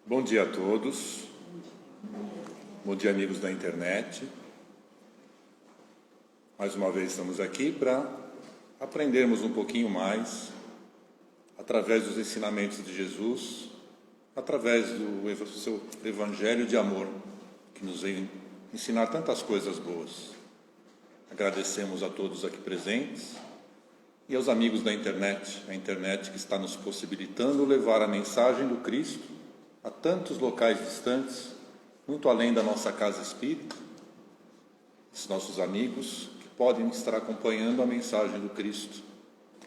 Bom dia a todos, bom dia amigos da internet. Mais uma vez estamos aqui para aprendermos um pouquinho mais através dos ensinamentos de Jesus, através do seu evangelho de amor, que nos vem ensinar tantas coisas boas. Agradecemos a todos aqui presentes e aos amigos da internet, a internet que está nos possibilitando levar a mensagem do Cristo a tantos locais distantes, muito além da nossa casa espírita, os nossos amigos que podem estar acompanhando a mensagem do Cristo,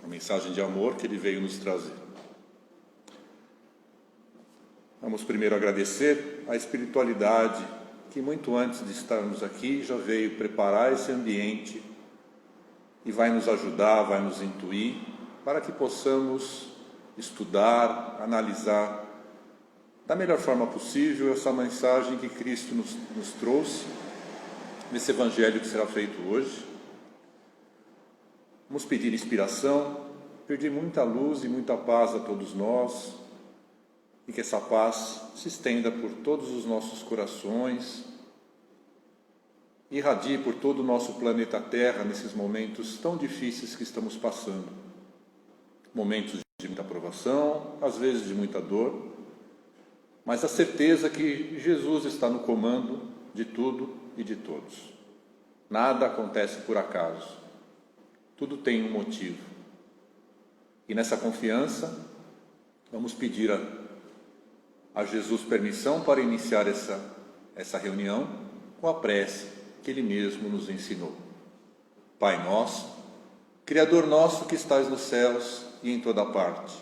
a mensagem de amor que Ele veio nos trazer. Vamos primeiro agradecer a espiritualidade que muito antes de estarmos aqui já veio preparar esse ambiente e vai nos ajudar, vai nos intuir para que possamos estudar, analisar da melhor forma possível essa mensagem que Cristo nos trouxe nesse evangelho que será feito hoje. Vamos pedir inspiração, pedir muita luz e muita paz a todos nós, e que essa paz se estenda por todos os nossos corações, irradie por todo o nosso planeta Terra nesses momentos tão difíceis que estamos passando. Momentos de muita provação, às vezes de muita dor, mas a certeza que Jesus está no comando de tudo e de todos. Nada acontece por acaso. Tudo tem um motivo. E nessa confiança, vamos pedir a Jesus permissão para iniciar essa reunião com a prece que Ele mesmo nos ensinou. Pai nosso, Criador nosso que estais nos céus e em toda parte,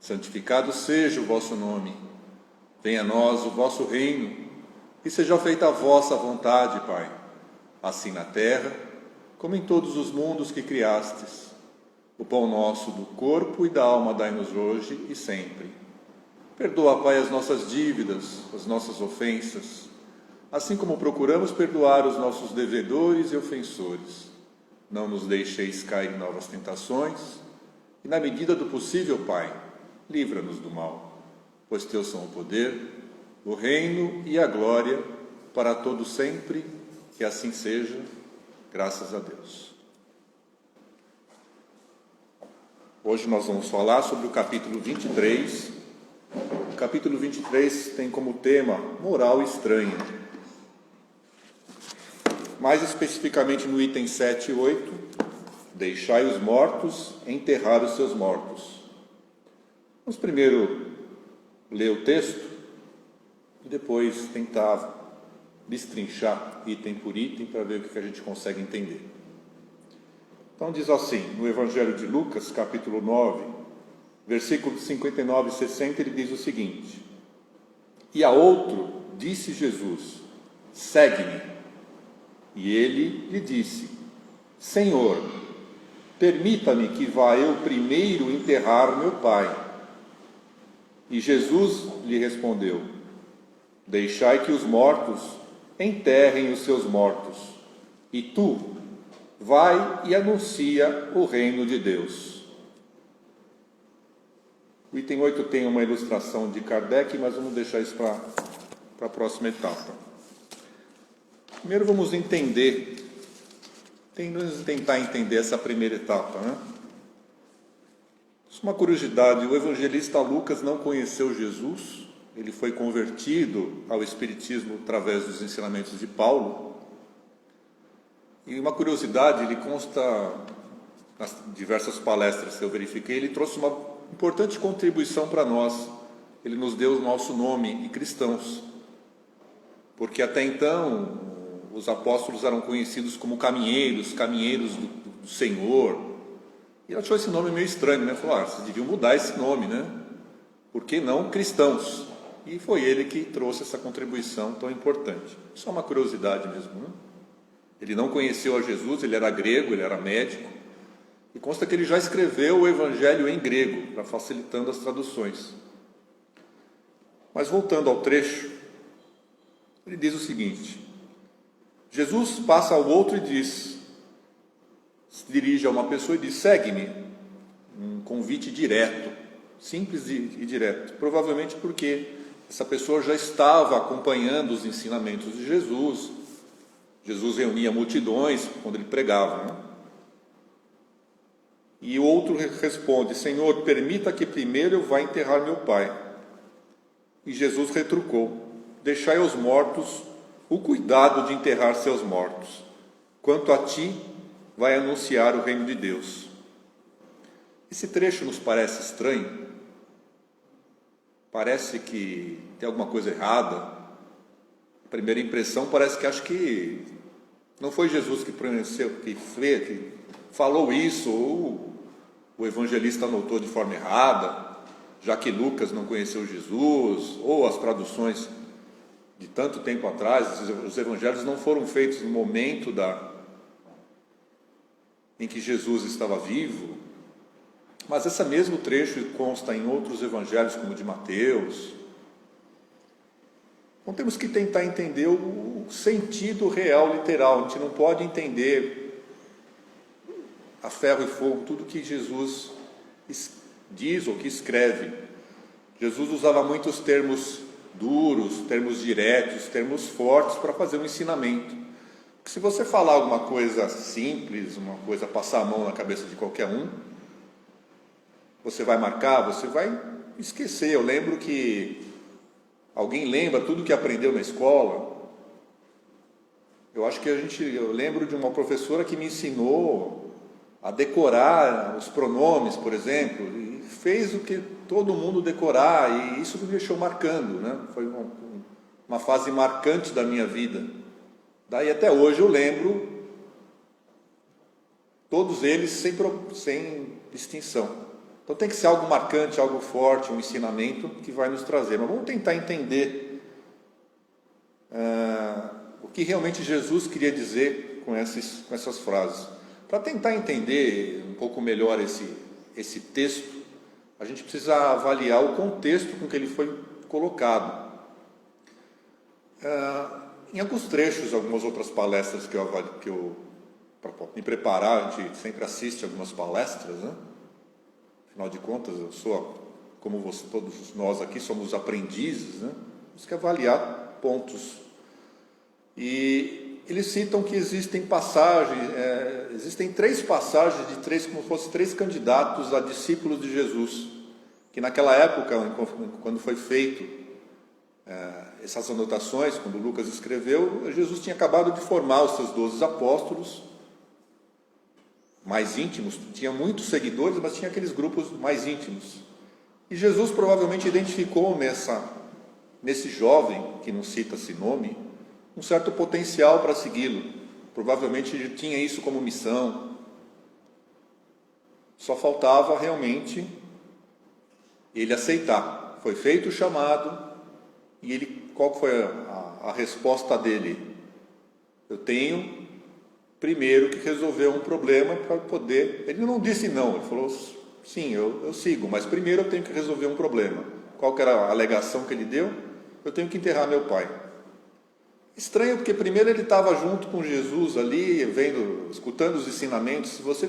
santificado seja o vosso nome. Venha a nós o vosso reino, e seja feita a vossa vontade, Pai, assim na terra, como em todos os mundos que criastes. O pão nosso do corpo e da alma dai-nos hoje e sempre. Perdoa, Pai, as nossas dívidas, as nossas ofensas, assim como procuramos perdoar os nossos devedores e ofensores. Não nos deixeis cair em novas tentações, e na medida do possível, Pai, livra-nos do mal. Pois Teu são o poder, o reino e a glória, para todo sempre, que assim seja, graças a Deus. Hoje nós vamos falar sobre o capítulo 23. O capítulo 23 tem como tema moral estranha. Mais especificamente no item 7 e 8, deixai os mortos enterrar os seus mortos. Vamos primeiro ler o texto e depois tentar destrinchar item por item para ver o que a gente consegue entender. Então diz assim, no Evangelho de Lucas, capítulo 9, versículos 59 e 60, ele diz o seguinte: E a outro disse Jesus, segue-me. E ele lhe disse, Senhor, permita-me que vá eu primeiro enterrar meu pai. E Jesus lhe respondeu, deixai que os mortos enterrem os seus mortos, e tu, vai e anuncia o reino de Deus. O item 8 tem uma ilustração de Kardec, mas vamos deixar isso para a próxima etapa. Primeiro vamos tentar entender essa primeira etapa, né? Uma curiosidade, o evangelista Lucas não conheceu Jesus, ele foi convertido ao espiritismo através dos ensinamentos de Paulo. E uma curiosidade, ele consta nas diversas palestras que eu verifiquei, ele trouxe uma importante contribuição para nós. Ele nos deu o nosso nome, e cristãos, porque até então os apóstolos eram conhecidos como caminheiros do Senhor. E ele achou esse nome meio estranho, né? Falou, vocês deviam mudar esse nome, né? Por que não cristãos? E foi ele que trouxe essa contribuição tão importante. Só uma curiosidade mesmo, né? Ele não conheceu a Jesus, ele era grego, ele era médico. E consta que ele já escreveu o evangelho em grego, para facilitando as traduções. Mas voltando ao trecho, ele diz o seguinte: Jesus passa ao outro e diz, se dirige a uma pessoa e diz, segue-me. Um convite direto, simples e direto. Provavelmente porque essa pessoa já estava acompanhando os ensinamentos de Jesus. Jesus reunia multidões quando ele pregava, né? E o outro responde: Senhor, permita que primeiro eu vá enterrar meu pai. E Jesus retrucou: deixai aos mortos o cuidado de enterrar seus mortos. Quanto a ti, vai anunciar o reino de Deus. Esse trecho nos parece estranho. Parece que tem alguma coisa errada. A primeira impressão parece que acho que não foi Jesus que pronunciou, que falou isso, ou o evangelista anotou de forma errada, já que Lucas não conheceu Jesus, ou as traduções de tanto tempo atrás, os evangelhos não foram feitos no momento em que Jesus estava vivo. Mas esse mesmo trecho consta em outros evangelhos, como o de Mateus. Então temos que tentar entender o sentido real, literal. A gente não pode entender a ferro e fogo tudo que Jesus diz ou que escreve. Jesus usava muitos termos duros, termos diretos, termos fortes para fazer um ensinamento. Porque se você falar alguma coisa simples, uma coisa passar a mão na cabeça de qualquer um, você vai marcar, você vai esquecer. Eu lembro que alguém lembra tudo que aprendeu na escola. Eu lembro de uma professora que me ensinou a decorar os pronomes, por exemplo, e fez o que todo mundo decorar, e isso me deixou marcando, né? Foi uma fase marcante da minha vida. Daí até hoje eu lembro todos eles sem distinção. Então tem que ser algo marcante, algo forte, um ensinamento que vai nos trazer. Mas vamos tentar entender o que realmente Jesus queria dizer com essas frases. Para tentar entender um pouco melhor esse texto, a gente precisa avaliar o contexto com que ele foi colocado. Em alguns trechos, algumas outras palestras que eu para me preparar, a gente sempre assiste algumas palestras, né? Afinal de contas, eu sou, como todos nós aqui, somos aprendizes, né? Temos que avaliar pontos. E eles citam que existem passagens, existem 3 passagens como se fossem 3 candidatos a discípulos de Jesus, que naquela época, quando foi feito essas anotações, quando Lucas escreveu, Jesus tinha acabado de formar os seus 12 apóstolos, mais íntimos, tinha muitos seguidores, mas tinha aqueles grupos mais íntimos. E Jesus provavelmente identificou nesse jovem, que não cita esse nome, um certo potencial para segui-lo. Provavelmente ele tinha isso como missão. Só faltava realmente ele aceitar. Foi feito o chamado, e qual foi a resposta dele? Eu tenho primeiro que resolver um problema para poder... Ele não disse não, ele falou, sim, eu sigo, mas primeiro eu tenho que resolver um problema. Qual que era a alegação que ele deu? Eu tenho que enterrar meu pai. Estranho, porque primeiro ele estava junto com Jesus ali, escutando os ensinamentos. Se você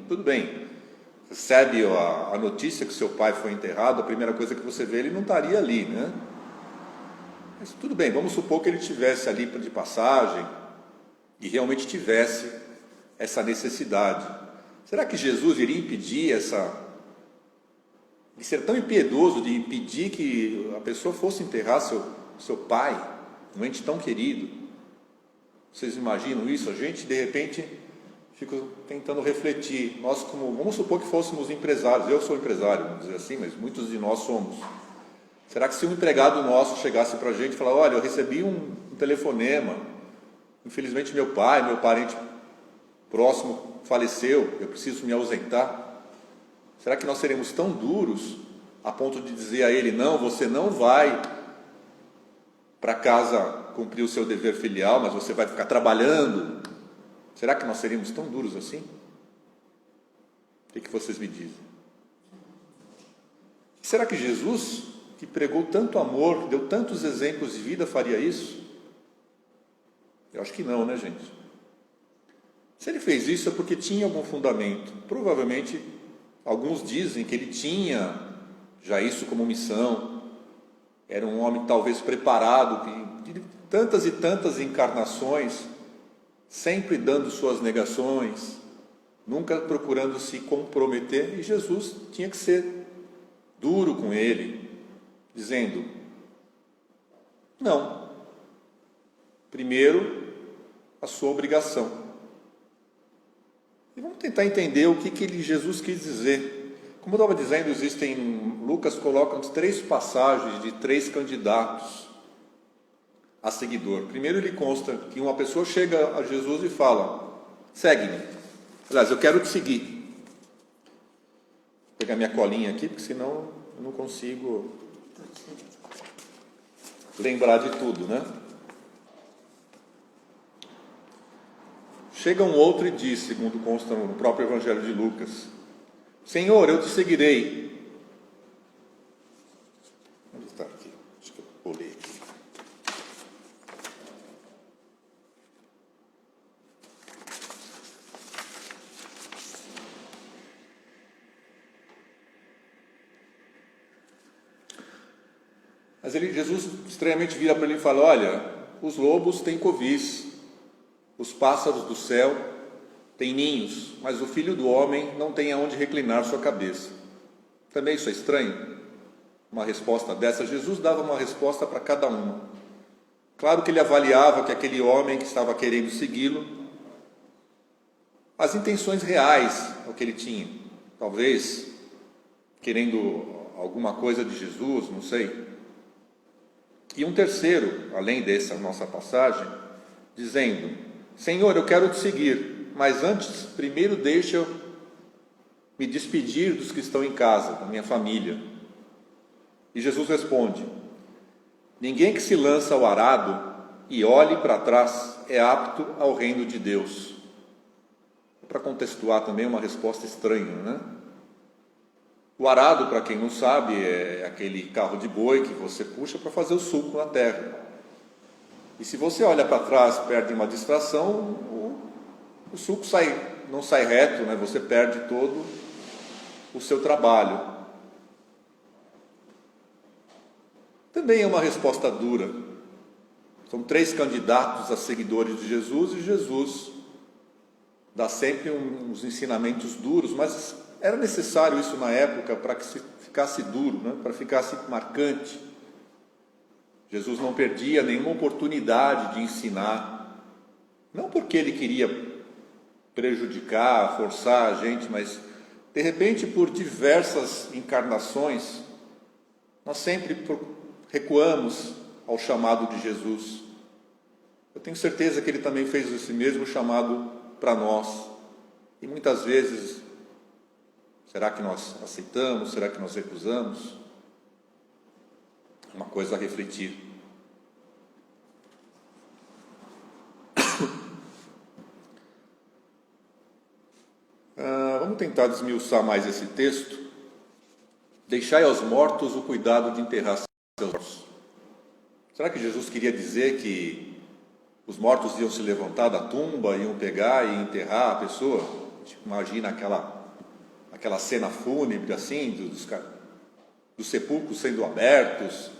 tudo bem, recebe a notícia que seu pai foi enterrado, a primeira coisa que você vê, ele não estaria ali, né? Mas tudo bem, vamos supor que ele estivesse ali de passagem, e realmente tivesse essa necessidade. Será que Jesus iria impedir de ser tão impiedoso, de impedir que a pessoa fosse enterrar seu pai, um ente tão querido? Vocês imaginam isso? A gente, de repente, fica tentando refletir. Nós, vamos supor que fôssemos empresários. Eu sou empresário, vamos dizer assim, mas muitos de nós somos. Será que se um empregado nosso chegasse para a gente e falar, olha, eu recebi um telefonema, infelizmente meu parente próximo faleceu, eu preciso me ausentar. Será que nós seremos tão duros a ponto de dizer a ele, não, você não vai para casa cumprir o seu dever filial, mas você vai ficar trabalhando? Será que nós seríamos tão duros assim? O que vocês me dizem? Será que Jesus, que pregou tanto amor, deu tantos exemplos de vida, faria isso? Eu acho que não, né, gente? Se ele fez isso é porque tinha algum fundamento. Provavelmente, alguns dizem que ele tinha já isso como missão. Era um homem talvez preparado, de tantas e tantas encarnações, sempre dando suas negações, nunca procurando se comprometer, e Jesus tinha que ser duro com ele, dizendo: não, primeiro a sua obrigação. E vamos tentar entender o que Jesus quis dizer. Como eu estava dizendo, Lucas coloca 3 passagens de 3 candidatos a seguidor. Primeiro ele consta que uma pessoa chega a Jesus e fala: segue-me. Aliás, eu quero te seguir. Vou pegar minha colinha aqui, porque senão eu não consigo lembrar de tudo, né? Chega um outro e diz, segundo consta no próprio Evangelho de Lucas: Senhor, eu te seguirei. Onde está aqui? Acho que eu vou ler aqui. Mas Jesus estranhamente vira para ele e fala: olha, os lobos têm covis, os pássaros do céu têm ninhos, mas o Filho do Homem não tem aonde reclinar sua cabeça. Também isso é estranho? Uma resposta dessa, Jesus dava uma resposta para cada uma. Claro que ele avaliava que aquele homem que estava querendo segui-lo, as intenções reais o que ele tinha, talvez querendo alguma coisa de Jesus, não sei. E um terceiro, além dessa nossa passagem, dizendo: Senhor, eu quero te seguir, mas antes, primeiro deixa eu me despedir dos que estão em casa, da minha família. E Jesus responde: ninguém que se lança ao arado e olhe para trás é apto ao reino de Deus. Para contextuar também uma resposta estranha, né? O arado, para quem não sabe, é aquele carro de boi que você puxa para fazer o sulco na terra. E se você olha para trás, perde uma distração, o sulco não sai reto, né? Você perde todo o seu trabalho. Também é uma resposta dura. São 3 candidatos a seguidores de Jesus, e Jesus dá sempre uns ensinamentos duros, mas era necessário isso na época para que ficasse duro, né? Para ficasse marcante. Jesus não perdia nenhuma oportunidade de ensinar, não porque ele queria prejudicar, forçar a gente, mas de repente, por diversas encarnações, nós sempre recuamos ao chamado de Jesus. Eu tenho certeza que ele também fez esse mesmo chamado para nós, e muitas vezes, será que nós aceitamos? Será que nós recusamos? Uma coisa a refletir. Vamos tentar desmiuçar mais esse texto. Deixai aos mortos o cuidado de enterrar seus mortos. Será que Jesus queria dizer que os mortos iam se levantar da tumba, iam pegar e enterrar a pessoa? Imagina aquela cena fúnebre assim, dos sepulcros sendo abertos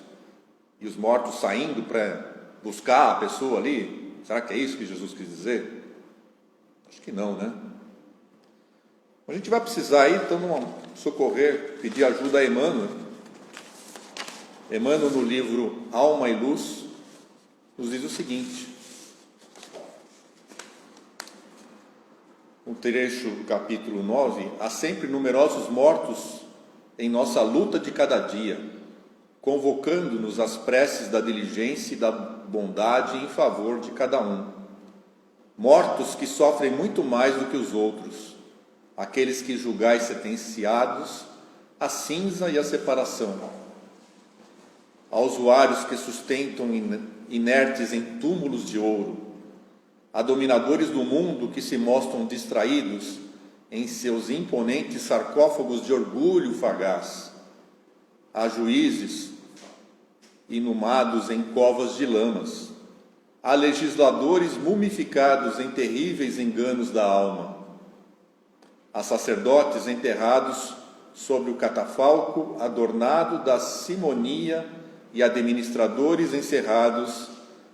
e os mortos saindo para buscar a pessoa ali. Será que é isso que Jesus quis dizer? Acho que não, né? A gente vai precisar aí, então, socorrer, pedir ajuda a Emmanuel. Emmanuel, no livro Alma e Luz, nos diz o seguinte: um trecho do capítulo 9: há sempre numerosos mortos em nossa luta de cada dia, convocando-nos às preces da diligência e da bondade em favor de cada um. Mortos que sofrem muito mais do que os outros, aqueles que julgais sentenciados à cinza e à separação, a usuários que sustentam inertes em túmulos de ouro, a dominadores do mundo que se mostram distraídos em seus imponentes sarcófagos de orgulho fagaz, a juízes inumados em covas de lamas, a legisladores mumificados em terríveis enganos da alma, a sacerdotes enterrados sobre o catafalco adornado da simonia e administradores encerrados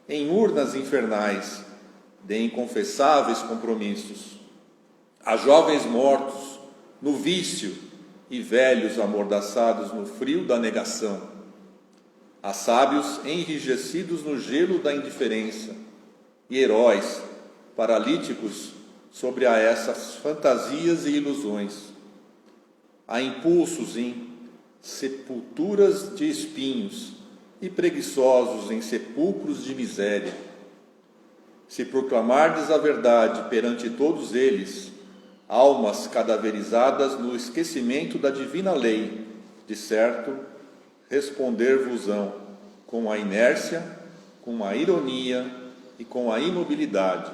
em urnas infernais de inconfessáveis compromissos, a jovens mortos no vício e velhos amordaçados no frio da negação, a sábios enrijecidos no gelo da indiferença e heróis paralíticos sobre a essas fantasias e ilusões, a impulsos em sepulturas de espinhos e preguiçosos em sepulcros de miséria. Se proclamardes a verdade perante todos eles, almas cadaverizadas no esquecimento da divina lei, de certo, responder-vos-ão com a inércia, com a ironia e com a imobilidade.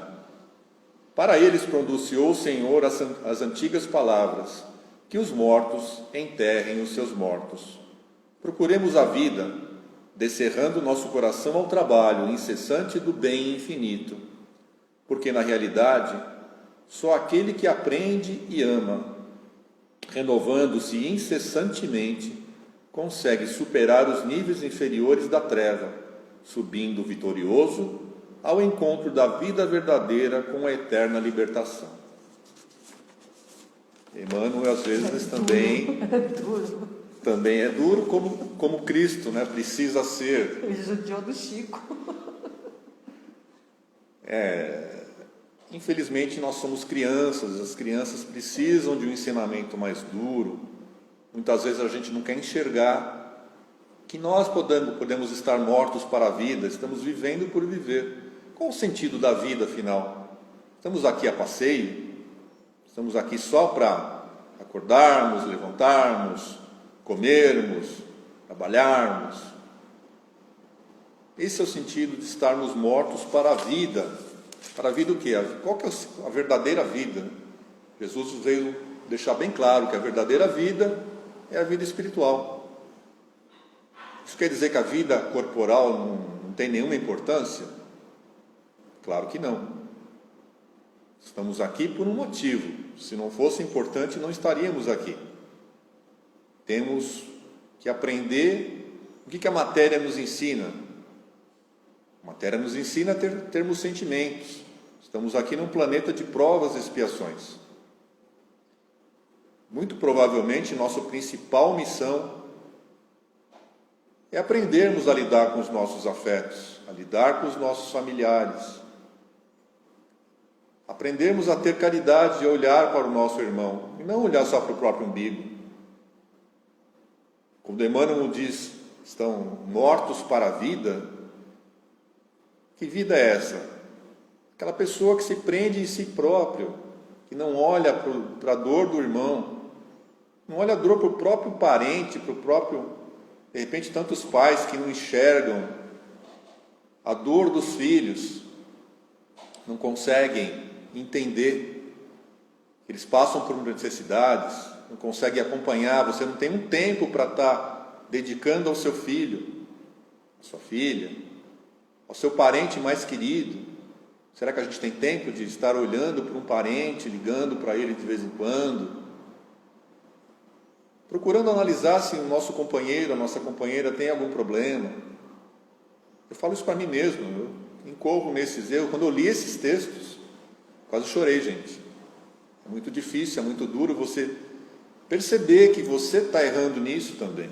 Para eles pronunciou o Senhor as antigas palavras, que os mortos enterrem os seus mortos. Procuremos a vida, descerrando nosso coração ao trabalho incessante do bem infinito, porque na realidade, só aquele que aprende e ama, renovando-se incessantemente, consegue superar os níveis inferiores da treva, subindo vitorioso ao encontro da vida verdadeira com a eterna libertação. Emmanuel, às vezes, também é duro como Cristo, né? Precisa ser. Ele judiou do Chico. Infelizmente, nós somos crianças, as crianças precisam de um ensinamento mais duro. Muitas vezes a gente não quer enxergar que nós podemos estar mortos para a vida, estamos vivendo por viver. Qual o sentido da vida, afinal? Estamos aqui a passeio? Estamos aqui só para acordarmos, levantarmos, comermos, trabalharmos? Esse é o sentido de estarmos mortos para a vida. Para a vida o quê? Qual que é a verdadeira vida? Jesus veio deixar bem claro que a verdadeira vida é a vida espiritual. Isso quer dizer que a vida corporal não tem nenhuma importância? Claro que não. Estamos aqui por um motivo. Se não fosse importante, não estaríamos aqui. Temos que aprender o que a matéria nos ensina. A matéria nos ensina a termos sentimentos. Estamos aqui num planeta de provas e expiações. Muito provavelmente, nossa principal missão é aprendermos a lidar com os nossos afetos, a lidar com os nossos familiares. Aprendermos a ter caridade e olhar para o nosso irmão, e não olhar só para o próprio umbigo. Quando Emmanuel diz, estão mortos para a vida, que vida é essa? Aquela pessoa que se prende em si próprio, que não olha para a dor do irmão, não olha a dor para o próprio parente, para o próprio, de repente, tantos pais que não enxergam a dor dos filhos, não conseguem entender que eles passam por necessidades, não conseguem acompanhar, você não tem um tempo para estar dedicando ao seu filho, à sua filha, ao seu parente mais querido. Será que a gente tem tempo de estar olhando para um parente, ligando para ele de vez em quando? Procurando analisar se o nosso companheiro, a nossa companheira tem algum problema. Eu falo isso para mim mesmo, eu incorro nesses erros. Quando eu li esses textos, quase chorei, gente. É muito difícil, é muito duro você perceber que você está errando nisso também.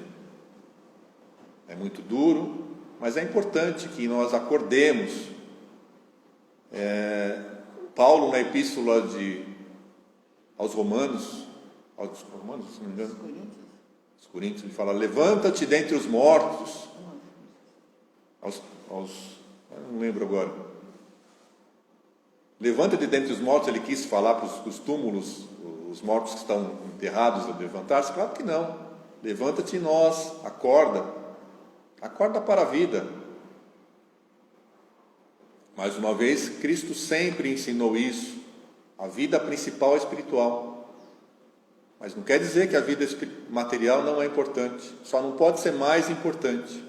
É muito duro, mas é importante que nós acordemos. Paulo, na epístola aos Romanos, se não me engano, os Coríntios, ele fala, levanta-te dentre os mortos, eu não lembro agora, levanta-te dentre os mortos, ele quis falar para os túmulos, os mortos que estão enterrados, a levantar-se? Claro que não. Levanta-te nós, acorda para a vida. Mais uma vez, Cristo sempre ensinou isso. A vida principal é espiritual. Mas não quer dizer que a vida material não é importante. Só não pode ser mais importante.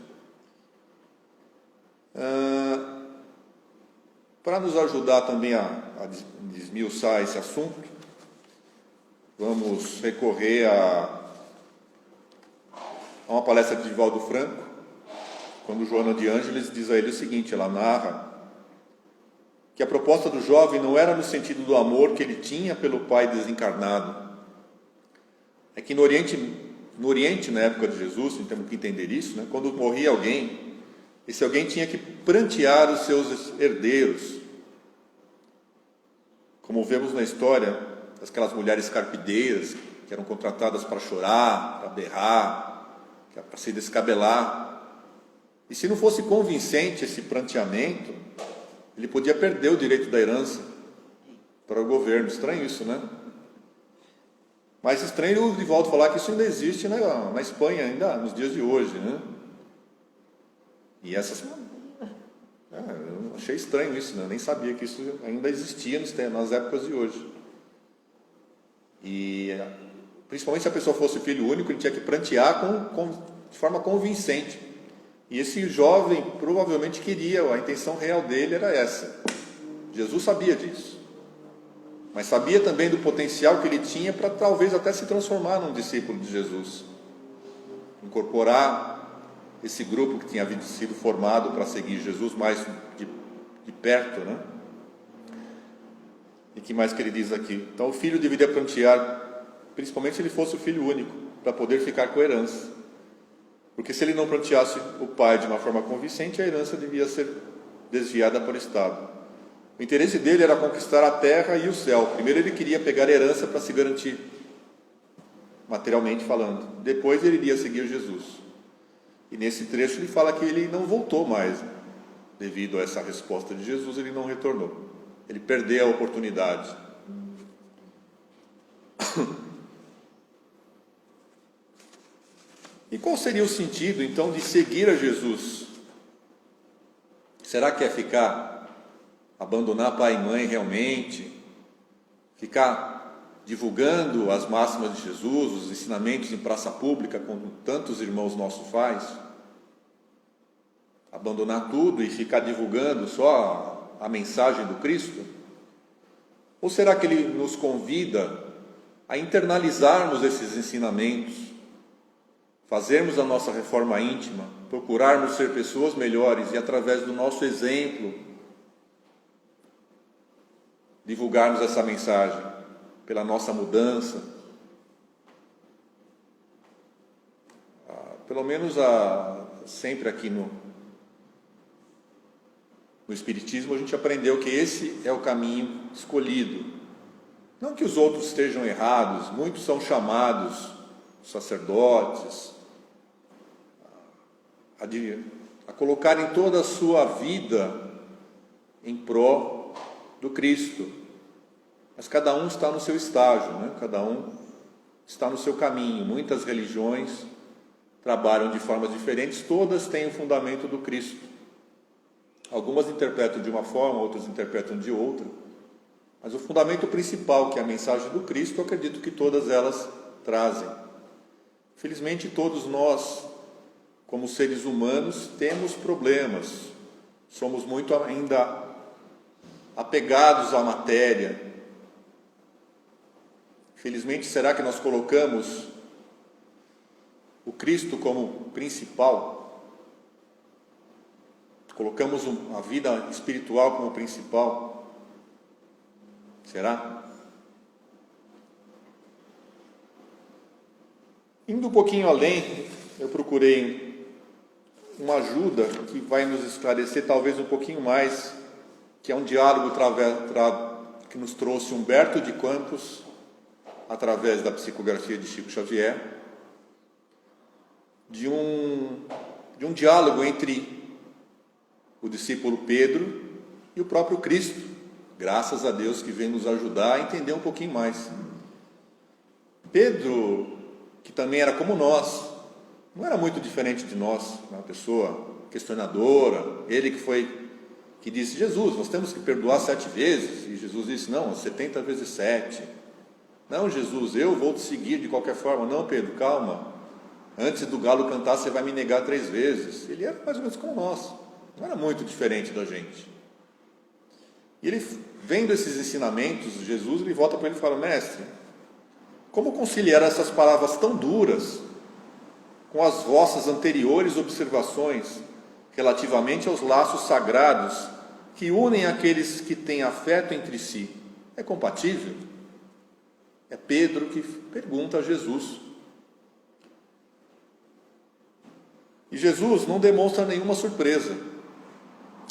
Para nos ajudar também a desmiuçar esse assunto, vamos recorrer a uma palestra de Divaldo Franco, quando Joana de Ângeles diz a ele o seguinte, ela narra que a proposta do jovem não era no sentido do amor que ele tinha pelo pai desencarnado. É que no Oriente, na época de Jesus, temos que entender isso, né? Quando morria alguém, esse alguém tinha que prantear os seus herdeiros. Como vemos na história, aquelas mulheres carpideiras que eram contratadas para chorar, para berrar, para se descabelar. E se não fosse convincente esse pranteamento, ele podia perder o direito da herança para o governo. Estranho isso, né? Mas estranho o Divaldo falar que isso ainda existe na Espanha, ainda nos dias de hoje, né? E essas... eu achei estranho isso, né? Eu nem sabia que isso ainda existia nas épocas de hoje. E principalmente se a pessoa fosse filho único, ele tinha que prantear de forma convincente. E esse jovem provavelmente queria, a intenção real dele era essa. Jesus sabia disso. Mas sabia também do potencial que ele tinha para talvez até se transformar num discípulo de Jesus. Incorporar esse grupo que tinha sido formado para seguir Jesus mais de perto, né? E que mais que ele diz aqui? Então o filho deveria prantear, principalmente se ele fosse o filho único, para poder ficar com a herança. Porque se ele não pranteasse o pai de uma forma convincente, a herança devia ser desviada para o Estado. O interesse dele era conquistar a terra e o céu. Primeiro ele queria pegar a herança para se garantir, materialmente falando. Depois ele iria seguir Jesus. E nesse trecho ele fala que ele não voltou mais. Devido a essa resposta de Jesus, ele não retornou. Ele perdeu a oportunidade. E qual seria o sentido, então, de seguir a Jesus? Será que é abandonar pai e mãe realmente? Ficar divulgando as máximas de Jesus, os ensinamentos em praça pública, como tantos irmãos nossos faz? Abandonar tudo e ficar divulgando só a mensagem do Cristo? Ou será que ele nos convida a internalizarmos esses ensinamentos, fazermos a nossa reforma íntima, procurarmos ser pessoas melhores e, através do nosso exemplo, divulgarmos essa mensagem pela nossa mudança? Pelo menos sempre aqui no Espiritismo a gente aprendeu que esse é o caminho escolhido. Não que os outros estejam errados, muitos são chamados sacerdotes a colocarem toda a sua vida em pró do Cristo. Mas cada um está no seu estágio, né? Cada um está no seu caminho. Muitas religiões trabalham de formas diferentes, todas têm o fundamento do Cristo. Algumas interpretam de uma forma, outras interpretam de outra. Mas o fundamento principal, que é a mensagem do Cristo, eu acredito que todas elas trazem. Felizmente, todos nós, como seres humanos, temos problemas. Somos muito ainda apegados à matéria. Felizmente, será que nós colocamos o Cristo como principal? Colocamos a vida espiritual como principal? Será? Indo um pouquinho além, eu procurei uma ajuda que vai nos esclarecer talvez um pouquinho mais, que é um diálogo que nos trouxe Humberto de Campos, através da psicografia de Chico Xavier, de um diálogo entre o discípulo Pedro e o próprio Cristo. Graças a Deus que vem nos ajudar a entender um pouquinho mais. Pedro, que também era como nós, não era muito diferente de nós, uma pessoa questionadora, ele que disse: Jesus, nós temos que perdoar 7 vezes, e Jesus disse: não, 70 vezes 7. Não, Jesus, eu vou te seguir de qualquer forma. Não, Pedro, calma, antes do galo cantar você vai me negar 3 vezes. Ele era mais ou menos como nós, não era muito diferente da gente. E ele, vendo esses ensinamentos de Jesus, ele volta para ele e fala: mestre, como conciliar essas palavras tão duras com as vossas anteriores observações relativamente aos laços sagrados que unem aqueles que têm afeto entre si, é compatível? É Pedro que pergunta a Jesus. E Jesus não demonstra nenhuma surpresa,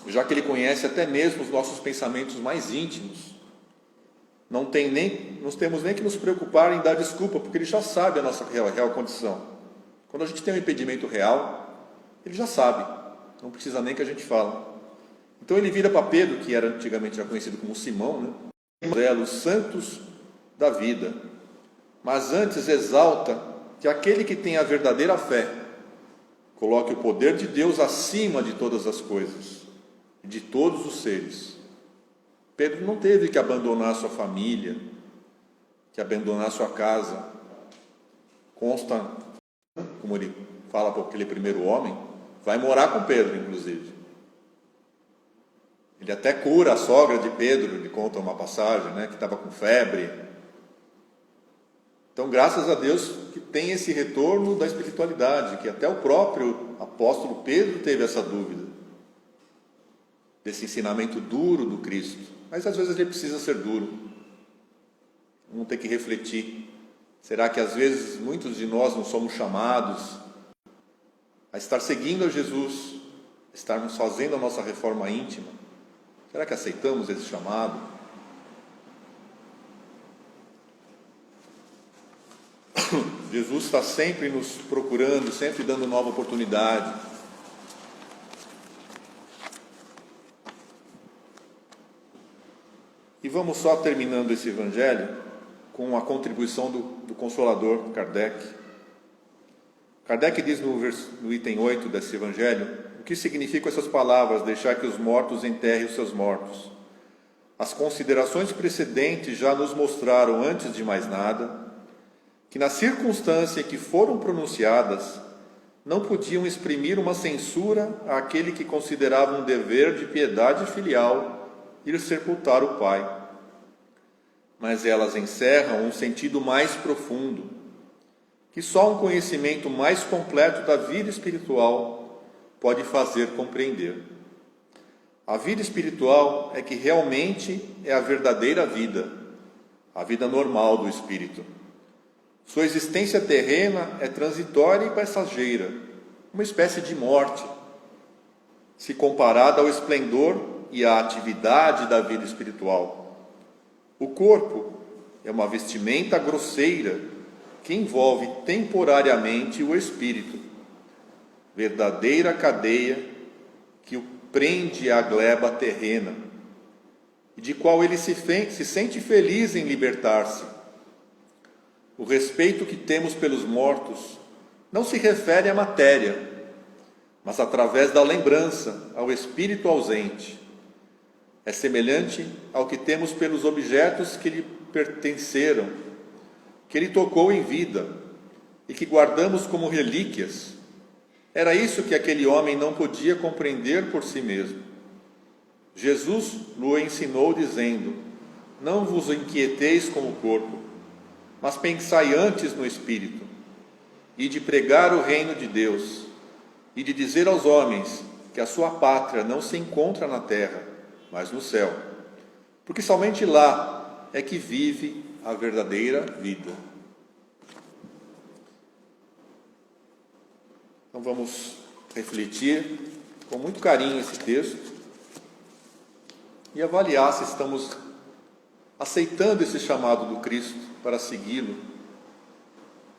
já que ele conhece até mesmo os nossos pensamentos mais íntimos. Não temos nem que nos preocupar em dar desculpa, porque ele já sabe a nossa real condição. Quando a gente tem um impedimento real, ele já sabe, não precisa nem que a gente fale. Então ele vira para Pedro, que era antigamente já conhecido como Simão, né? Os santos da vida. Mas antes exalta que aquele que tem a verdadeira fé coloque o poder de Deus acima de todas as coisas, de todos os seres. Pedro não teve que abandonar sua família, que abandonar sua casa. Consta, como ele fala para aquele primeiro homem, vai morar com Pedro, inclusive. Ele até cura a sogra de Pedro, ele conta uma passagem, né, que estava com febre. Então, graças a Deus que tem esse retorno da espiritualidade, que até o próprio apóstolo Pedro teve essa dúvida, desse ensinamento duro do Cristo. Mas às vezes ele precisa ser duro. Vamos ter que refletir. Será que às vezes muitos de nós não somos chamados a estar seguindo a Jesus, estarmos fazendo a nossa reforma íntima? Será que aceitamos esse chamado? Jesus está sempre nos procurando, sempre dando nova oportunidade. E vamos só terminando esse evangelho com a contribuição do Consolador, Kardec. Kardec diz no item 8 desse evangelho o que significam essas palavras: deixar que os mortos enterrem os seus mortos. As considerações precedentes já nos mostraram, antes de mais nada, que na circunstância em que foram pronunciadas, não podiam exprimir uma censura àquele que considerava um dever de piedade filial ir sepultar o pai. Mas elas encerram um sentido mais profundo, que só um conhecimento mais completo da vida espiritual pode fazer compreender. A vida espiritual é que realmente é a verdadeira vida, a vida normal do espírito. Sua existência terrena é transitória e passageira, uma espécie de morte, se comparada ao esplendor e à atividade da vida espiritual. O corpo é uma vestimenta grosseira que envolve temporariamente o espírito, verdadeira cadeia que o prende à gleba terrena, e de qual ele se sente feliz em libertar-se. O respeito que temos pelos mortos não se refere à matéria, mas através da lembrança ao espírito ausente. É semelhante ao que temos pelos objetos que lhe pertenceram, que ele tocou em vida e que guardamos como relíquias. Era isso que aquele homem não podia compreender por si mesmo. Jesus lhe ensinou dizendo: não vos inquieteis com o corpo, mas pensai antes no espírito, e de pregar o reino de Deus, e de dizer aos homens que a sua pátria não se encontra na terra, mas no céu, porque somente lá é que vive a verdadeira vida. Então vamos refletir com muito carinho esse texto e avaliar se estamos aceitando esse chamado do Cristo para segui-lo,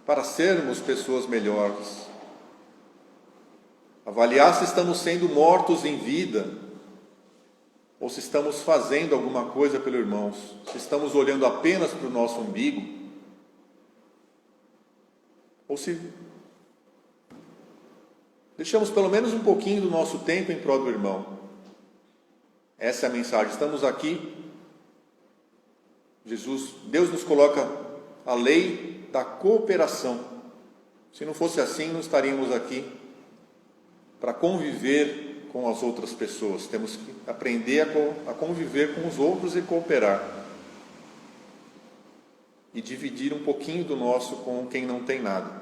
para sermos pessoas melhores. Avaliar se estamos sendo mortos em vida, ou se estamos fazendo alguma coisa pelo irmão, se estamos olhando apenas para o nosso umbigo, ou se deixamos pelo menos um pouquinho do nosso tempo em prol do irmão. Essa é a mensagem. Estamos aqui, Deus nos coloca a lei da cooperação. Se não fosse assim, não estaríamos aqui para conviver com as outras pessoas. Temos que aprender a conviver com os outros e cooperar. E dividir um pouquinho do nosso com quem não tem nada.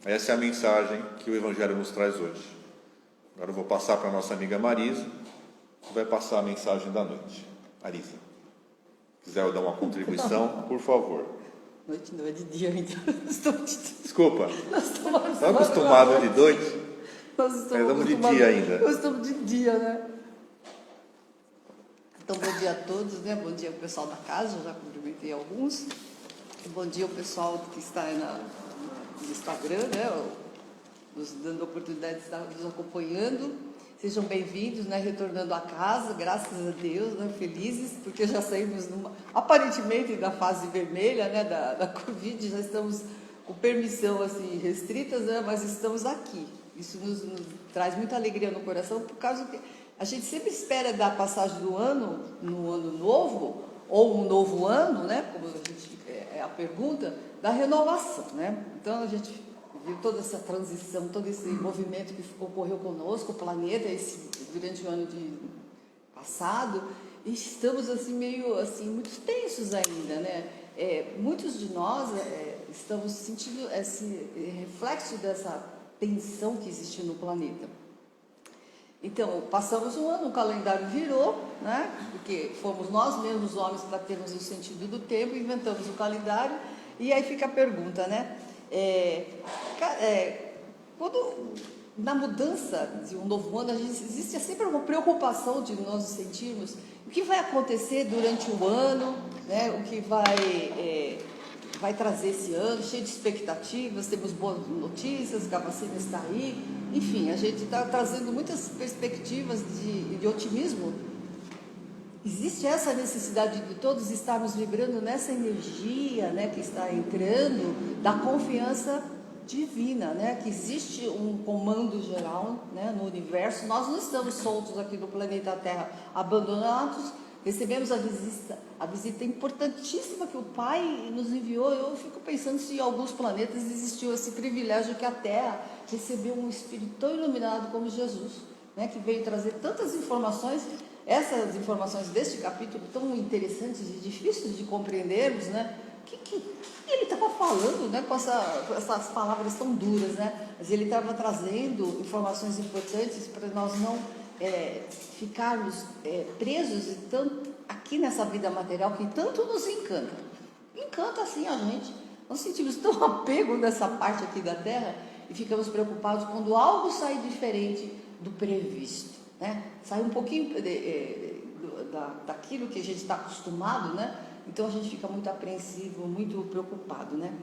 Essa é a mensagem que o Evangelho nos traz hoje. Agora eu vou passar para a nossa amiga Marisa, que vai passar a mensagem da noite. Marisa, se quiser dar uma contribuição, por favor. Noite não é de dia, então. Desculpa, Nós estamos está acostumado de noite? Nós estamos de dia ainda. Nós estamos de dia, né? Então, bom dia a todos, né? Bom dia ao pessoal da casa, eu já cumprimentei alguns. Bom dia ao pessoal que está aí no Instagram, né? Nos dando a oportunidade de estar nos acompanhando. Sejam bem-vindos, né? Retornando a casa, graças a Deus, né? Felizes, porque já saímos aparentemente da fase vermelha, né? Da Covid, já estamos com permissão assim, restritas, né? Mas estamos aqui. Isso nos traz muita alegria no coração, por causa que a gente sempre espera da passagem do ano, no ano novo, ou um novo ano, né? Como a gente, é a pergunta, da renovação, né? Então a gente viu toda essa transição, todo esse movimento que ocorreu conosco, o planeta, durante o ano passado, e estamos assim meio assim muito tensos ainda, né? Muitos de nós estamos sentindo esse reflexo dessa tensão que existe no planeta. Então, passamos um ano, o calendário virou, né? Porque fomos nós mesmos, homens, para termos o sentido do tempo, inventamos o calendário, e aí fica a pergunta, né? Quando na mudança de um novo ano, existe sempre uma preocupação de nós nos sentirmos o que vai acontecer durante o ano, né? O que vai trazer esse ano, cheio de expectativas, temos boas notícias, que a vacina está aí, enfim, a gente está trazendo muitas perspectivas de otimismo. Existe essa necessidade de todos estarmos vibrando nessa energia, né, que está entrando, da confiança divina, né, que existe um comando geral, né, no universo. Nós não estamos soltos aqui no planeta Terra, abandonados. Recebemos a visita importantíssima que o Pai nos enviou. Eu fico pensando se em alguns planetas existiu esse privilégio que a Terra recebeu um espírito tão iluminado como Jesus, né, que veio trazer tantas informações. Essas informações deste capítulo tão interessantes e difíceis de compreendermos, né? O que ele estava falando, né, com essas palavras tão duras, né? Mas ele estava trazendo informações importantes para nós não ficarmos presos aqui nessa vida material que tanto nos encanta. Encanta assim a gente. Nós sentimos tão apego nessa parte aqui da Terra e ficamos preocupados quando algo sai diferente do previsto, né? Sai um pouquinho daquilo que a gente está acostumado, né? Então a gente fica muito apreensivo, muito preocupado, né?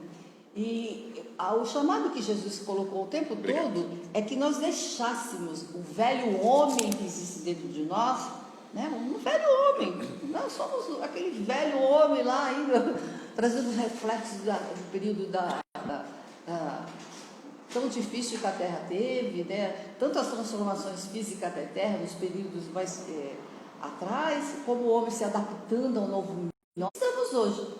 E o chamado que Jesus colocou o tempo todo é que nós deixássemos o velho homem que existe dentro de nós, né? Um velho homem. Nós somos aquele velho homem lá ainda, trazendo reflexos do período tão difícil que a Terra teve, né? Tantas transformações físicas da Terra nos períodos mais atrás, como o homem se adaptando ao novo mundo. Nós estamos hoje,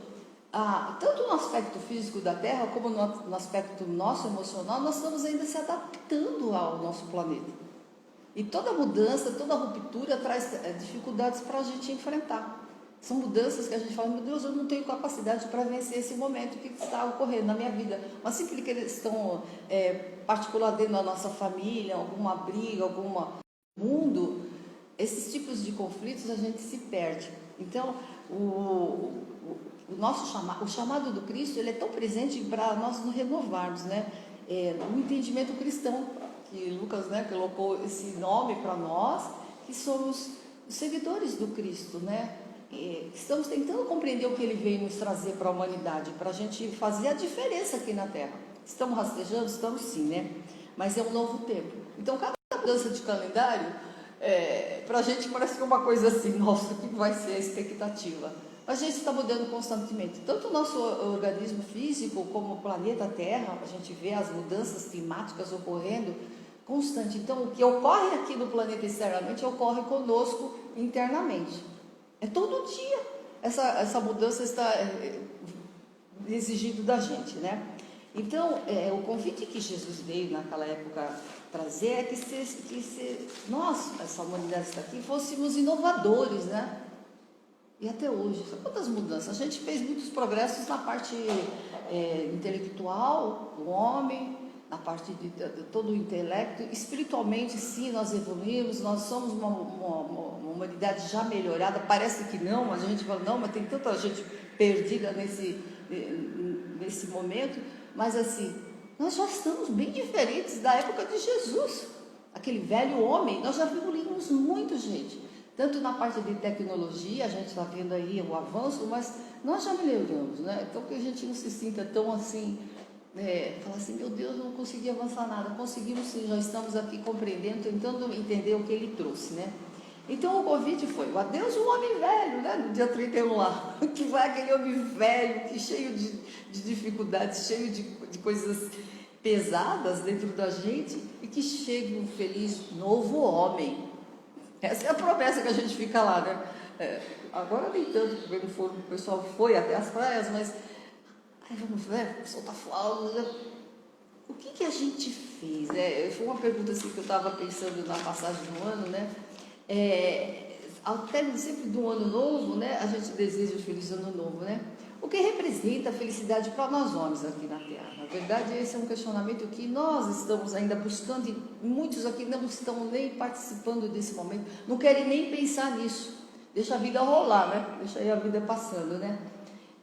tanto no aspecto físico da Terra, como no aspecto nosso emocional, nós estamos ainda se adaptando ao nosso planeta. E toda mudança, toda ruptura traz dificuldades para a gente enfrentar. São mudanças que a gente fala, meu Deus, eu não tenho capacidade para vencer esse momento que está ocorrendo na minha vida. Uma simples questão particular dentro da nossa família, alguma briga, algum mundo, esses tipos de conflitos a gente se perde. Então, o chamado do Cristo, ele é tão presente para nós nos renovarmos, né? No entendimento cristão, que Lucas, né, colocou esse nome para nós, que somos os seguidores do Cristo, né? Estamos tentando compreender o que ele veio nos trazer para a humanidade, para a gente fazer a diferença aqui na Terra. Estamos rastejando? Estamos sim, né? Mas é um novo tempo. Então, cada mudança de calendário, para a gente parece que é uma coisa assim, nossa, o que vai ser a expectativa? Mas a gente está mudando constantemente. Tanto o nosso organismo físico, como o planeta Terra, a gente vê as mudanças climáticas ocorrendo constante. Então, o que ocorre aqui no planeta externamente, ocorre conosco internamente. É todo dia essa mudança está exigindo da gente, né? Então, o convite que Jesus veio naquela época trazer é que nós, essa humanidade está aqui, fôssemos inovadores, né? E até hoje, quantas mudanças? A gente fez muitos progressos na parte intelectual do homem, na parte de todo o intelecto. Espiritualmente, sim, nós evoluímos, nós somos uma humanidade já melhorada. Parece que não, mas a gente fala, não, mas tem tanta gente perdida nesse momento. Mas assim, nós já estamos bem diferentes da época de Jesus. Aquele velho homem, nós já evoluímos muito, gente. Tanto na parte de tecnologia, a gente está vendo aí o avanço, mas nós já melhoramos, né? Então que a gente não se sinta tão assim, falar assim, meu Deus, não consegui avançar nada. Conseguimos sim, já estamos aqui compreendendo, tentando entender o que ele trouxe, né? Então o convite foi, o adeus o homem velho, né? No dia 31 lá, que vai aquele homem velho, que cheio de dificuldades, cheio de coisas pesadas dentro da gente, e que chegue um feliz novo homem. Essa é a promessa que a gente fica lá, né? Agora nem tanto, porque o pessoal foi até as praias, mas vamos ver, soltar flauta. O que a gente fez? Foi uma pergunta assim, que eu estava pensando na passagem do ano, né? Ao término sempre do ano novo, né? A gente deseja um feliz ano novo, né? O que representa a felicidade para nós homens aqui na Terra? Na verdade, esse é um questionamento que nós estamos ainda buscando, e muitos aqui não estão nem participando desse momento, não querem nem pensar nisso. Deixa a vida rolar, né? Deixa aí a vida passando, né?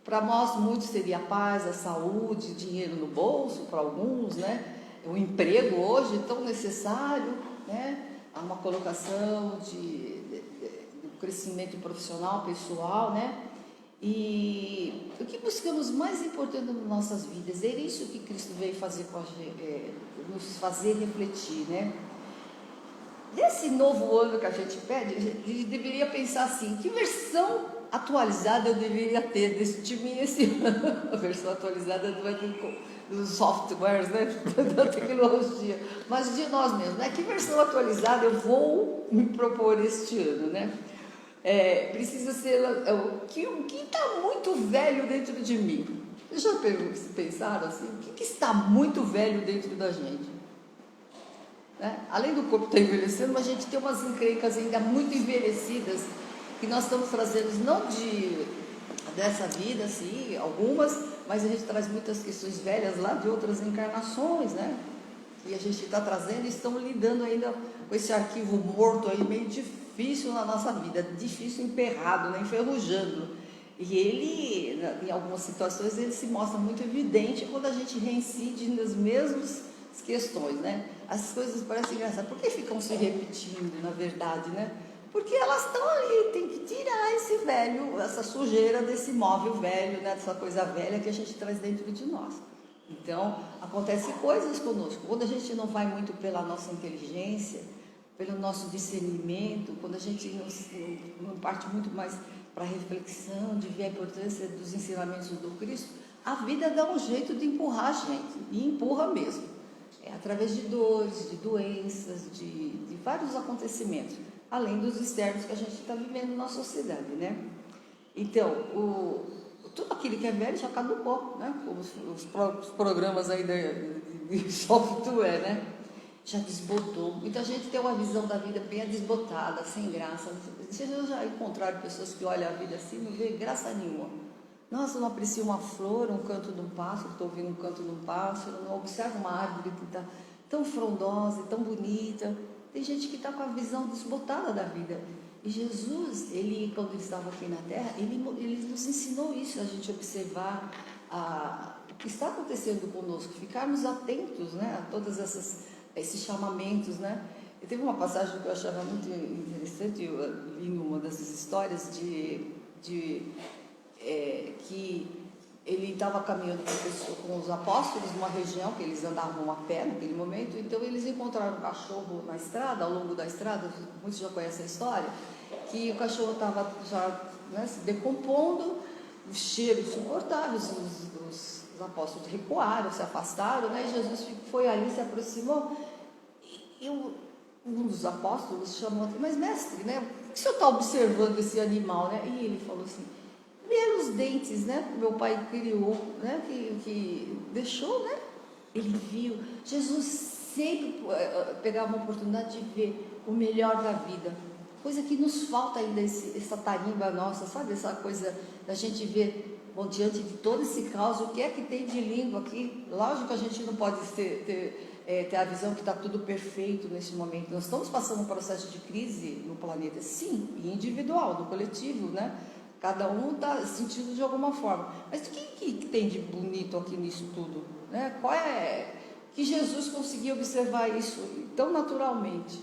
Para nós, muitos seria a paz, a saúde, dinheiro no bolso, para alguns, né? O emprego hoje tão necessário, né? Há uma colocação de crescimento profissional, pessoal, né? E o que buscamos mais importante nas nossas vidas, é isso que Cristo veio fazer com a gente, nos fazer refletir, né? Nesse novo ano que a gente pede, a gente deveria pensar assim, que versão atualizada eu deveria ter de mim esse ano? A versão atualizada dos softwares, né? Da tecnologia, mas de nós mesmos, né? Que versão atualizada eu vou me propor este ano, né? Precisa ser o que está muito velho dentro de mim. Vocês já pensaram assim? O que está muito velho dentro da gente? Né? Além do corpo estar envelhecendo, mas a gente tem umas encrencas ainda muito envelhecidas que nós estamos trazendo, não dessa vida, assim, algumas, mas a gente traz muitas questões velhas lá de outras encarnações, né? E a gente está trazendo e estamos lidando ainda com esse arquivo morto aí, meio difícil na nossa vida, difícil, emperrado, né? Enferrujando. E ele, em algumas situações, ele se mostra muito evidente quando a gente reincide nas mesmas questões, né? As coisas parecem engraçadas. Por que ficam se repetindo, na verdade, né? Porque elas estão ali, tem que tirar esse velho, essa sujeira desse móvel velho, né? Dessa coisa velha que a gente traz dentro de nós. Então, acontecem coisas conosco. Quando a gente não vai muito pela nossa inteligência, pelo nosso discernimento, quando a gente não parte muito mais para a reflexão, de ver a importância dos ensinamentos do Cristo, a vida dá um jeito de empurrar a gente, e empurra mesmo. Através de dores, de doenças, de vários acontecimentos, além dos externos que a gente está vivendo na sociedade, né? Então, tudo aquilo que é velho já caducou, né? Como os programas aí de software, né? Já desbotou. Muita gente tem uma visão da vida bem desbotada, sem graça. Vocês já encontraram pessoas que olham a vida assim, não vê graça nenhuma. Nossa, não aprecia uma flor, um canto de um pássaro, estou ouvindo um canto de um pássaro, não observa uma árvore que está tão frondosa e tão bonita. Tem gente que está com a visão desbotada da vida. E Jesus, quando ele estava aqui na Terra, ele nos ensinou isso, a gente observar o que está acontecendo conosco, ficarmos atentos, né, a todos esses chamamentos, né. E teve uma passagem que eu achava muito interessante, eu li uma dessas histórias que ele estava caminhando com os apóstolos numa região que eles andavam a pé naquele momento, então eles encontraram um cachorro na estrada, ao longo da estrada, muitos já conhecem a história, que o cachorro estava já, né, se decompondo, o cheiro insuportável, os apóstolos recuaram, se afastaram, né, e Jesus foi ali, se aproximou, e um dos apóstolos chamou, mas mestre, né, por que o senhor está observando esse animal, né? E ele falou assim, ver os dentes, né, que meu pai criou, né, que deixou, né, ele viu. Jesus sempre pegava uma oportunidade de ver o melhor da vida, coisa que nos falta ainda, essa tarimba nossa, sabe, essa coisa da gente ver Bom, diante de todo esse caos, o que é que tem de lindo aqui? Lógico que a gente não pode ter a visão que está tudo perfeito nesse momento. Nós estamos passando um processo de crise no planeta, sim, e individual, do coletivo, né? Cada um está sentindo de alguma forma. Mas o que tem de bonito aqui nisso tudo? Né? Qual é que Jesus conseguia observar isso tão naturalmente?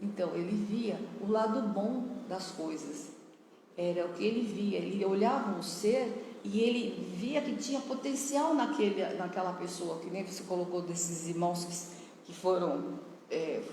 Então, ele via o lado bom das coisas. Era o que ele via. Ele olhava um ser e ele via que tinha potencial naquela pessoa, que nem você colocou desses irmãos que foram...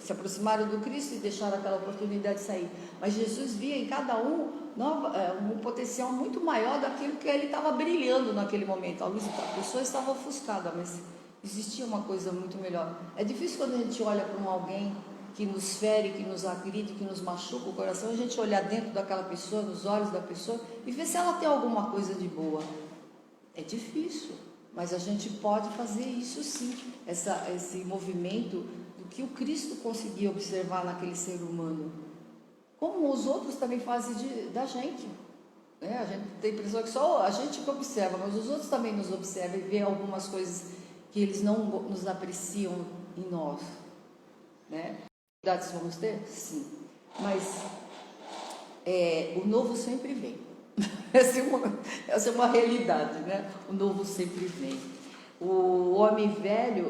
se aproximaram do Cristo e deixaram aquela oportunidade de sair. Mas Jesus via em cada um um potencial muito maior daquilo que ele estava brilhando naquele momento. A pessoa estava ofuscada, mas existia uma coisa muito melhor. É difícil quando a gente olha para alguém que nos fere, que nos agride, que nos machuca o coração, a gente olhar dentro daquela pessoa, nos olhos da pessoa e ver se ela tem alguma coisa de boa. É difícil, mas a gente pode fazer isso sim, esse movimento do que o Cristo conseguia observar naquele ser humano, como os outros também fazem da gente, né? A gente tem a impressão que só a gente que observa, mas os outros também nos observam e vê algumas coisas que eles não nos apreciam em nós, né? Dificuldades vamos ter? Sim, mas o novo sempre vem. Essa é uma realidade, né? O novo sempre vem. O homem velho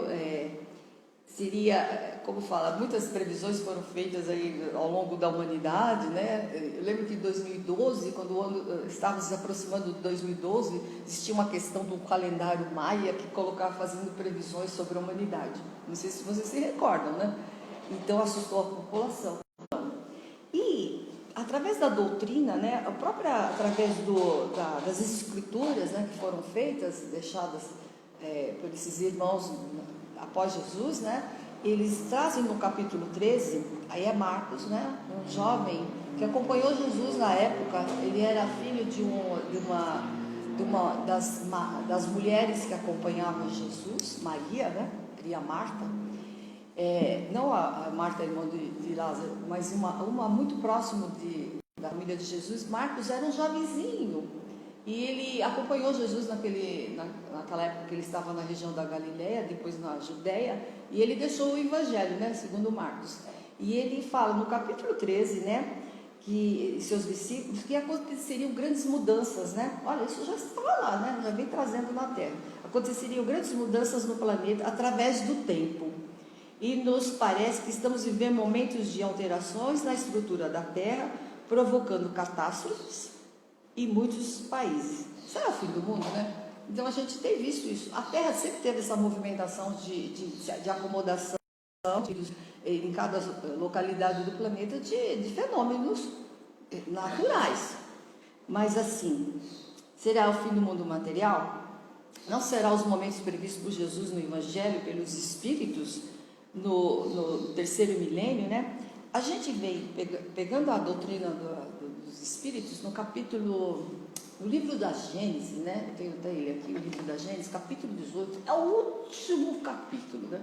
seria, como fala, muitas previsões foram feitas aí ao longo da humanidade, né? Eu lembro que em 2012, quando o ano estava se aproximando de 2012, existia uma questão do calendário maia que colocava fazendo previsões sobre a humanidade. Não sei se vocês se recordam, né? Então assustou a população. E através da doutrina, né, através das escrituras, né, que foram feitas, deixadas por esses irmãos após Jesus, né, eles trazem no capítulo 13, aí é Marcos, né, um jovem que acompanhou Jesus na época. Ele era filho de uma das mulheres que acompanhavam Jesus, Maria, né, cria Marta. Não a Marta, irmã de Lázaro, mas uma muito próximo da família de Jesus. Marcos era um jovenzinho e ele acompanhou Jesus naquela época que ele estava na região da Galileia, depois na Judéia, e ele deixou o evangelho, né, segundo Marcos. E ele fala no capítulo 13, né, que seus discípulos, que aconteceriam grandes mudanças, né? Olha, isso já estava lá, né? Já vem trazendo na Terra. Aconteceriam grandes mudanças no planeta através do tempo. E nos parece que estamos vivendo momentos de alterações na estrutura da Terra, provocando catástrofes em muitos países. Será o fim do mundo, né? Então a gente tem visto isso. A Terra sempre teve essa movimentação de acomodação em cada localidade do planeta de fenômenos naturais. Mas assim, será o fim do mundo material? Não será os momentos previstos por Jesus no Evangelho, pelos Espíritos, no terceiro milênio, né? A gente vem pegando a doutrina dos Espíritos no livro da Gênesis, né? Eu tenho até ele aqui, o livro da Gênesis, capítulo 18, é o último capítulo, né?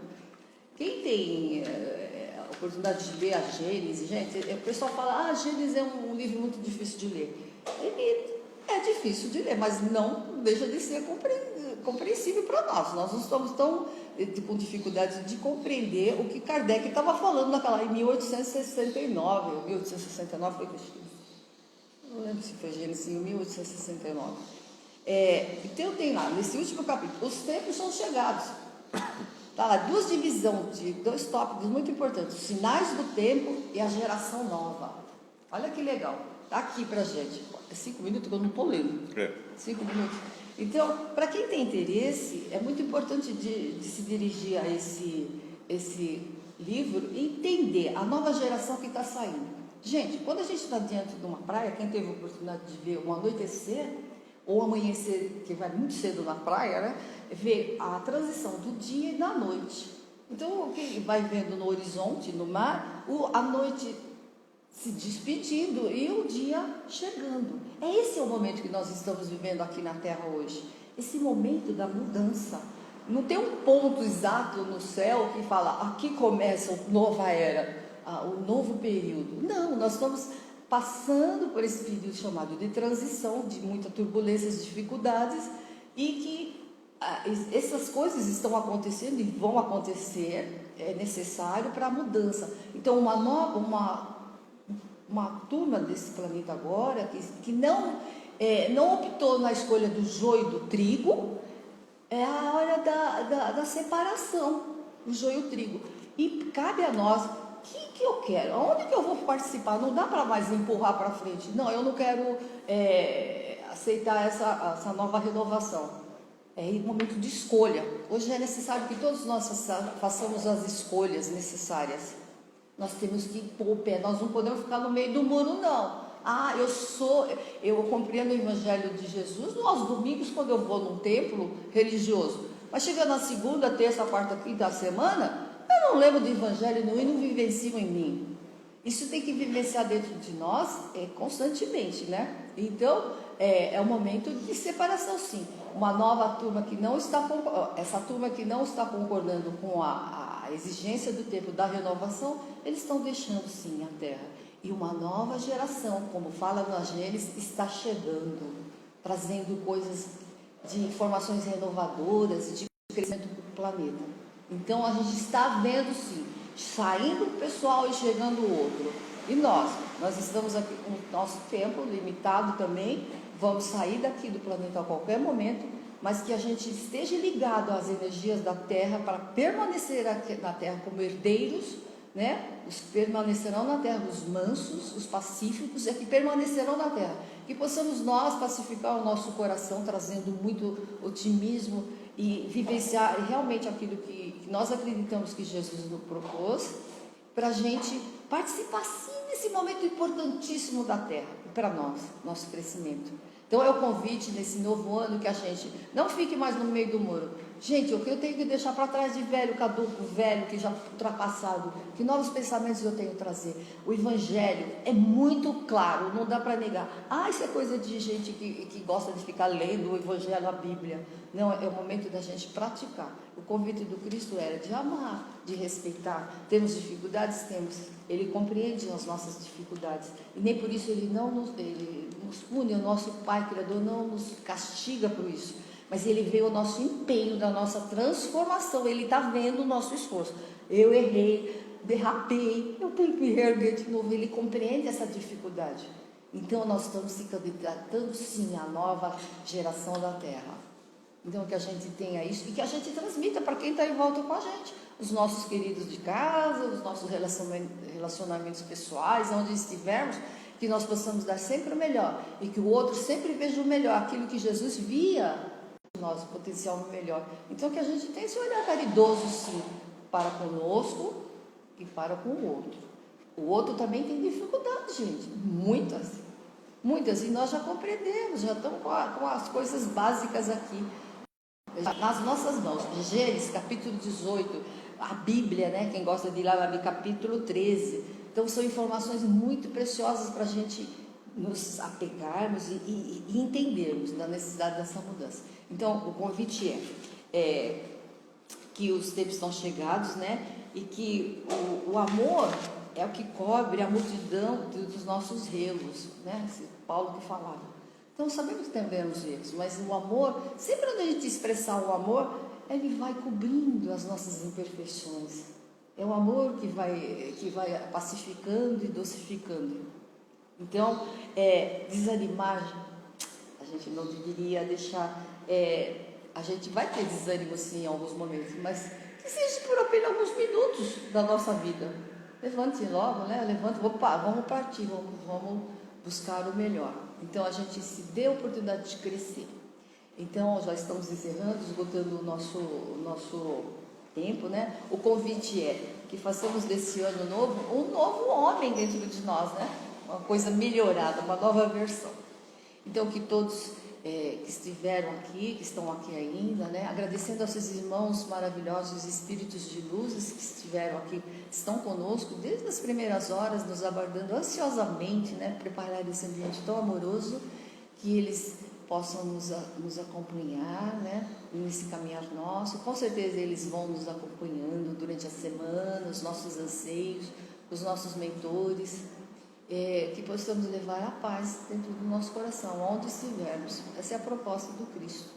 Quem tem a oportunidade de ler a Gênesis, gente, o pessoal fala, a Gênesis é um livro muito difícil de ler. Ele é difícil de ler, mas não deixa de ser compreensível para nós. Nós não estamos com dificuldade de compreender o que Kardec estava falando em 1869, ou 1869 foi que não lembro se foi Gênesis, em 1869. Então tem lá, nesse último capítulo, os tempos são chegados. Tá lá, duas divisões de dois tópicos muito importantes: os sinais do tempo e a geração nova. Olha que legal, tá aqui pra gente. 5 minutos que eu não estou lendo. 5 minutos. Então, para quem tem interesse, é muito importante de se dirigir a esse livro e entender a nova geração que está saindo. Gente, quando a gente está diante de uma praia, quem teve a oportunidade de ver um anoitecer ou amanhecer, que vai muito cedo na praia, né, vê a transição do dia e da noite. Então, o que vai vendo no horizonte, no mar, a noite se despedindo e o dia chegando. Esse é o momento que nós estamos vivendo aqui na Terra hoje. Esse momento da mudança. Não tem um ponto exato no céu que fala, aqui começa a nova era, o novo período. Não, nós estamos passando por esse período chamado de transição, de muita turbulência, dificuldades, e que essas coisas estão acontecendo e vão acontecer, é necessário para a mudança. Então, uma turma desse planeta agora, que não optou na escolha do joio e do trigo, é a hora da separação, o joio e o trigo. E cabe a nós, o que eu quero? Onde que eu vou participar? Não dá para mais empurrar para frente. Não, eu não quero aceitar essa nova renovação. É um momento de escolha. Hoje é necessário que todos nós façamos as escolhas necessárias. Nós temos que pôr o pé, nós não podemos ficar no meio do muro, não. Eu compreendo o Evangelho de Jesus aos domingos, quando eu vou num templo religioso. Mas chegando na segunda, terça, quarta, quinta semana, eu não lembro do Evangelho nenhum e não vivencio em mim. Isso tem que vivenciar dentro de nós constantemente, né? Então, é um momento de separação, sim. Uma nova turma que não está, essa turma que não está concordando com a exigência do tempo da renovação, eles estão deixando, sim, a terra. E uma nova geração, como fala na Gênesis, está chegando, trazendo coisas de informações renovadoras e de crescimento do planeta. Então, a gente está vendo, sim, saindo o pessoal e chegando o outro. E nós estamos aqui com o nosso tempo limitado também, vamos sair daqui do planeta a qualquer momento, mas que a gente esteja ligado às energias da Terra para permanecer aqui na Terra como herdeiros, né? Os que permanecerão na Terra, os mansos, os pacíficos, é que permanecerão na Terra. Que possamos nós pacificar o nosso coração, trazendo muito otimismo e vivenciar realmente aquilo que nós acreditamos que Jesus nos propôs, para a gente participar sim nesse momento importantíssimo da Terra, para nós, nosso crescimento. Então é o convite nesse novo ano que a gente não fique mais no meio do muro. Gente, o que eu tenho que deixar para trás de velho, caduco, velho, que já ultrapassado, que novos pensamentos eu tenho que trazer? O Evangelho é muito claro, não dá para negar. Isso é coisa de gente que gosta de ficar lendo o Evangelho, a Bíblia. Não, é o momento da gente praticar. O convite do Cristo era de amar, de respeitar. Temos dificuldades? Temos. Ele compreende as nossas dificuldades. E nem por isso ele nos pune, o nosso Pai Criador não nos castiga por isso. Mas ele vê o nosso empenho, da nossa transformação. Ele está vendo o nosso esforço. Eu errei, derrapei, eu tenho que me reerguer de novo. Ele compreende essa dificuldade. Então nós estamos se candidatando sim à nova geração da Terra. Então que a gente tenha isso e que a gente transmita para quem está em volta com a gente. Os nossos queridos de casa, os nossos relacionamentos pessoais, onde estivermos, que nós possamos dar sempre o melhor. E que o outro sempre veja o melhor, aquilo que Jesus via em nós, o potencial melhor. Então que a gente tenha esse olhar caridoso sim, para conosco e para com o outro. O outro também tem dificuldades, gente, muitas, e nós já compreendemos, já estamos com as coisas básicas aqui nas nossas mãos. Gênesis capítulo 18, a Bíblia, né? Quem gosta de ir lá vai ver capítulo 13. Então são informações muito preciosas para a gente nos apegarmos e entendermos da necessidade dessa mudança. Então o convite é que os tempos estão chegados, né? E que o amor é o que cobre a multidão dos nossos erros, né? Paulo que falava. Então sabemos que temos erros, mas o amor, sempre quando a gente expressar o amor, ele vai cobrindo as nossas imperfeições. É o amor que vai pacificando e docificando. Então, desanimar, a gente não deveria deixar. A gente vai ter desânimo sim em alguns momentos, mas que seja por apenas alguns minutos da nossa vida. Levante logo, né? Levante, vamos partir, vamos buscar o melhor. Então a gente se dê a oportunidade de crescer. Então já estamos encerrando, esgotando o nosso tempo, né? O convite é que façamos desse ano novo um novo homem dentro de nós, né? Uma coisa melhorada, uma nova versão. Então que todos que estiveram aqui, que estão aqui ainda, né? Agradecendo aos seus irmãos maravilhosos, espíritos de luzes que estiveram aqui, estão conosco desde as primeiras horas, nos aguardando ansiosamente, né? Preparar esse ambiente tão amoroso, que eles possam nos acompanhar, né? Nesse caminhar nosso. Com certeza eles vão nos acompanhando durante a semana, os nossos anseios, os nossos mentores. que possamos levar a paz dentro do nosso coração, onde estivermos. Essa é a proposta do Cristo,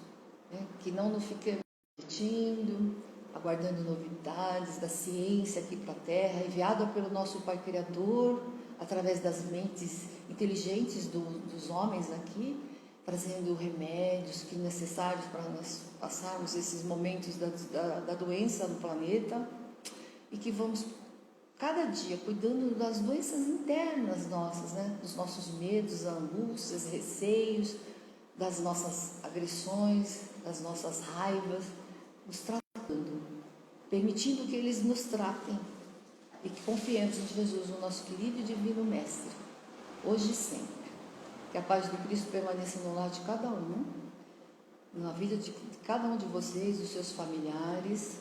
né? Que não nos fiquemos repetindo, aguardando novidades da ciência aqui para a Terra, enviada pelo nosso Pai Criador, através das mentes inteligentes dos homens aqui, trazendo remédios que necessários para nós passarmos esses momentos da doença no planeta, e que vamos cada dia cuidando das doenças internas nossas, né? Dos nossos medos, angústias, receios, das nossas agressões, das nossas raivas, nos tratando, permitindo que eles nos tratem, e que confiemos em Jesus, o nosso querido e divino Mestre, hoje e sempre. Que a paz de Cristo permaneça no lar de cada um, na vida de cada um de vocês, dos seus familiares,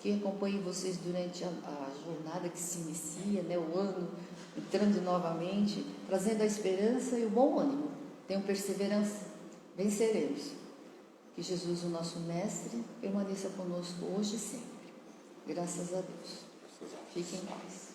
que acompanhe vocês durante a jornada que se inicia, né, o ano entrando novamente, trazendo a esperança e o bom ânimo. Tenham perseverança, venceremos. Que Jesus, o nosso Mestre, permaneça conosco hoje e sempre. Graças a Deus. Fiquem em paz.